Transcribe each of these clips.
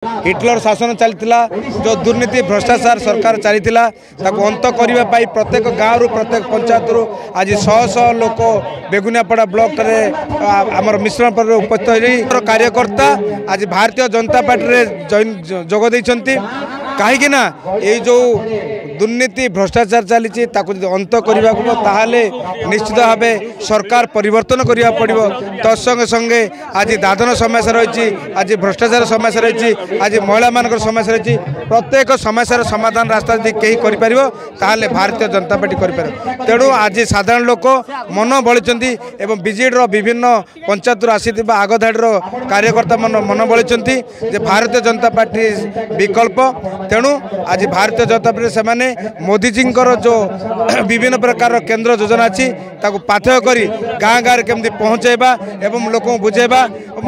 Hitler शासन चलता जो दुर्नीति भ्रष्टाचार सरकार चलता अंत करने प्रत्येक गाँव प्रत्येक पंचायत आज शह शह लोक बेगुनियापड़ा ब्लॉक आमर मिश्रण पर उपस्थित कार्यकर्ता आज भारतीय जनता पार्टी जोगद कहीं ये जो दुर्नीति भ्रष्टाचार चली अंत करने को ताहले निश्चित भाव सरकार परिवर्तन करा पड़ो तत्संगे संगे आज दादन समस्या रही आज भ्रष्टाचार समस्या रही आज महिला मान समस्या रही प्रत्येक समस्यार समाधान रास्ता यदि कहीं कर भारतीय जनता पार्टी कर तेणु आज साधारण लोक मन बड़ी एवं बीजेडी विभिन्न पंचायत आसी आगधाड़ी कार्यकर्ता मन बड़ी भारतीय जनता पार्टी विकल्प तेणु आज भारतीय जनता पार्टी से मोदी जी जो विभिन्न प्रकार केंद्र योजना अच्छी पाथेय कर गाँ गाँव केमती पहुँचेबा एवं लोक बुझेबा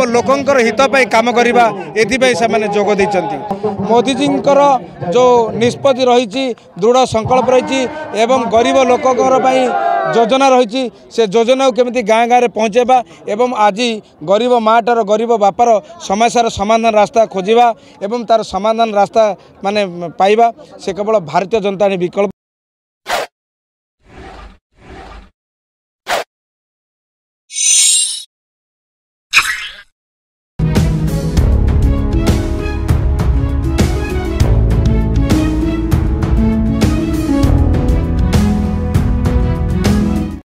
लोकंर हितपाई काम करवा ये जोग देती मोदी जी जो निष्पत्ति रही दृढ़ संकल्प रही एवं गरीब लोकंर योजना रही से योजना को केमती गाँ गाँव पहुँचेबा एवं आज गरीब माटार गरीब बापार समस्यार समाधान रास्ता खोजा एवं तार समाधान रास्ता माने पाइबा से केवल भारतीय जनता विकल्प।